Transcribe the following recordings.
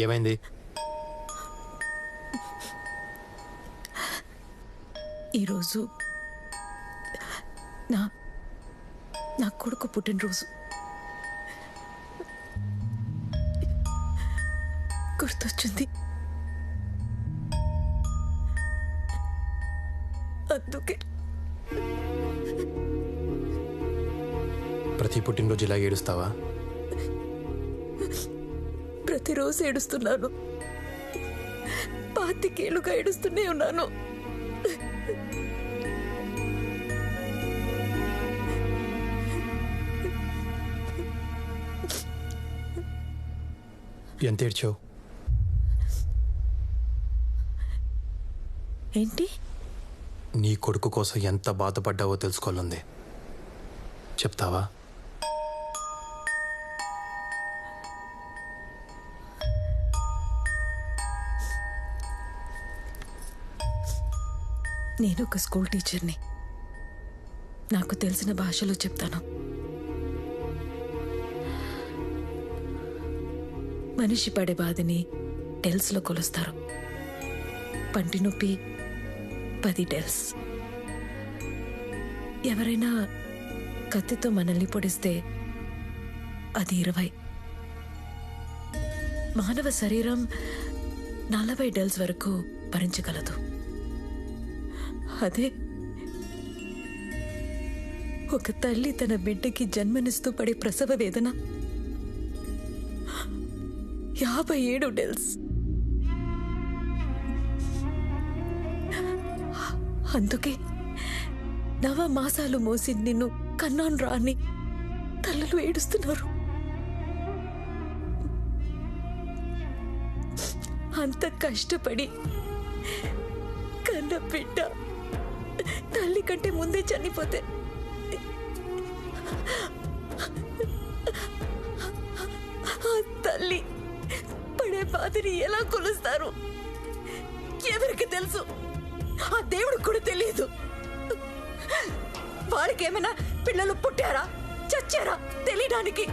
ఏమైంది? ఈరోజు నా కొడుకు పుట్టినరోజు. గుర్తొచ్చింది. అందుకే ప్రతి పుట్టినరోజు ఇలా ఏడుస్తావా? ప్రతిరోజు ఏడుస్తున్నాను. 25 ఏళ్ళుగా ఏడుస్తూనే ఉన్నాను. ఎంత ఏడ్చావు? ఏంటి? నీ కొడుకు కోసం ఎంత బాధపడ్డావో తెలుసుకోవాలంది. చెప్తావా? నేను ఒక స్కూల్ టీచర్ని. నాకు తెలిసిన భాషలో చెప్తాను. మనిషి పడే బాధని డెల్స్లో కొలుస్తారు. పంటి నొప్పి 10 డెల్స్. ఎవరైనా కత్తితో మనల్ని పొడిస్తే అది 20. మానవ శరీరం 40 డెల్స్ వరకు భరించగలదు. అదే ఒక తల్లి తన బిడ్డకి జన్మనిస్తూ పడే ప్రసవ వేదన 57 డెల్స్. అందుకే 9 మాసాలు మోసి నిన్ను కన్నాను రాని తల్లులు ఏడుస్తున్నారు. అంత కష్టపడి కన్న బిడ్డ తల్లి కంటే ముందే చనిపోతే ఆ తల్లి పడే బాధని ఎలా కొలుస్తారు? ఎవరికి తెలుసు? ఆ దేవుడికి కూడా తెలియదు. వాళ్ళకేమైనా పిల్లలు పుట్టారా చచ్చారా తెలియడానికి?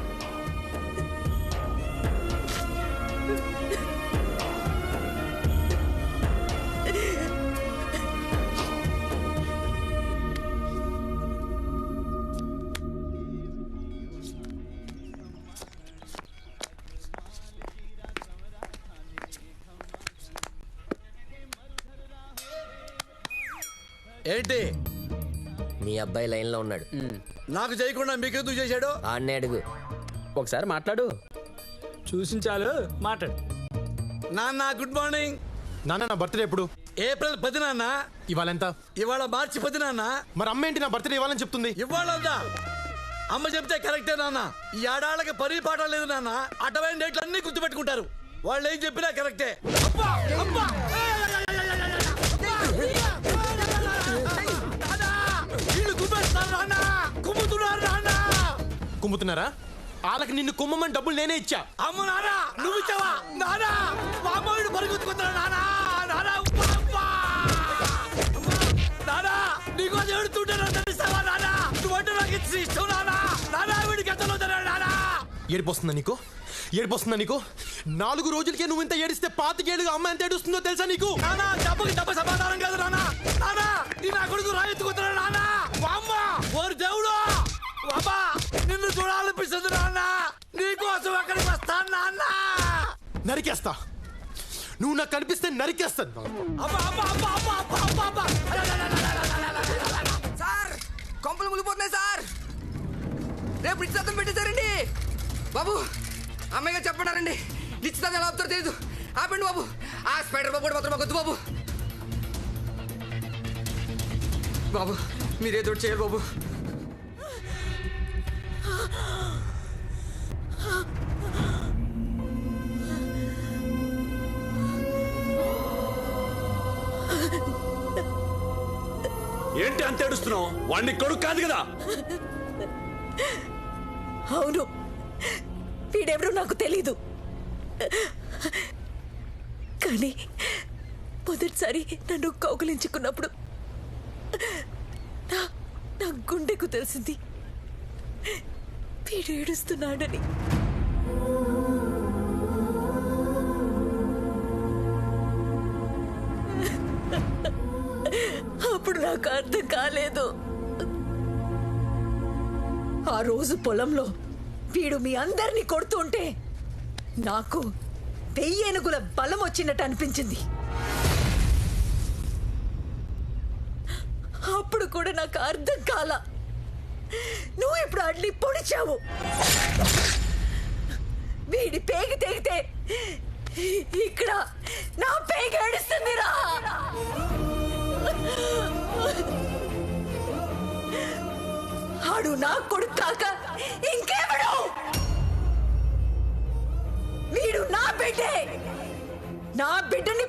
ఏంటి? మీ అబ్బాయి లైన్లో ఉన్నాడు. నాకు చేయకుండా మీకెందుకు చేశాడు? ఆన్నే అడుగు. ఒకసారి మాట్లాడు. చూసించాలు మాట్లాడు. నాన్న గుడ్ మార్నింగ్. నాన్న, నా బర్త్డే ఎప్పుడు? ఏప్రిల్ 10 నాన్న. ఇవాళ ఎంత? ఇవాళ మార్చి 10 నాన్న. మరి అమ్మ ఏంటి నా బర్త్డే ఇవ్వాలని చెప్తుంది? ఇవాళందా? అమ్మ చెప్తే కరెక్టే నాన్న. ఈ ఆడాళ్ళకి పని పాట లేదు నాన్న. అటవైన డేట్లు అన్ని గుర్తుపెట్టుకుంటారు. వాళ్ళు ఏం చెప్పినా కరెక్టే. అబ్బా! అబ్బా! కుమ్ముతున్నారా? వాళ్ళకి నిన్ను కుమ్మమని డబ్బులు నేనే ఇచ్చా. అమ్మ నానా, నువ్వు ఇచ్చావా? నానా, మా అమ్మడు పరిగెత్తుకుతున్నా నానా. నానా, నానా, నీకు అది ఏడుతుంటారా తెలుస్తావా నానా? నువ్వంటే నాకు ఇష్టం నానా. నానా, వీడికి ఎంత నానా. ఏడిపోస్తుందా నీకు? ఏడిపోస్తుందా నీకు? 4 రోజులకే నువ్వు ఇంత ఏడిస్తే 25 ఏళ్ళుగా అమ్మ ఎంత ఏడుస్తుందో తెలుసా నీకు? నానా, డబ్బుకి డబ్బు సమాధానం కాదు నానా. నానా, నీ నా కొడుకు రాయెత్తుకుతున్నా నానా. అమ్మ, ఓరు దేవుడు, అమ్మా, నిన్ను చూడాలనిపిస్తుంది నాన్న. నీకోసం అక్కడికి వస్తాను నాన్న. నరికేస్తా. నువ్వు నాకు కనిపిస్తే నరికేస్తాను. సార్, కొంపలు ములిపోతున్నాయి సార్. రేపు నిశ్చితార్థం పెట్టేశారండి బాబు. అమ్మాయిగా చెప్పన్నారండి. నిశ్చితార్థం ఎలా అవుతారో తెలీదు. ఆపండి బాబు. ఆ స్పైడర్ బాబు కూడా మాత్రం మాకొద్దు బాబు. బాబు, మీరేదో చేయాలి బాబు. ఏంటి అంత ఏడుస్తున్నావు? వాడిని కొడుకు కాదు కదా? అవును, వీడెవరో నాకు తెలీదు. కానీ మొదటిసారి నన్ను కౌగిలించుకున్నప్పుడు నా గుండెకు తెలిసింది వీడు ఏడుస్తున్నాడని. అప్పుడు నాకు అర్థం కాలేదు. ఆ రోజు పొలంలో వీడు మీ అందరినీ కొడుతుంటే నాకు 1000 ఏనుగుల బలం వచ్చినట్టు అనిపించింది. అప్పుడు కూడా నాకు అర్థం కాల. నువ్వు ఇప్పుడు అడ్లీ పొడిచావు. వీడి పేగి తెగితే ఇక్కడ నా పేగి ఏడుస్తుందిరా. ఆడు నా కొడుకు కాక ఇంకేమడు? వీడు నా బిడ్డే. నా బిడ్డని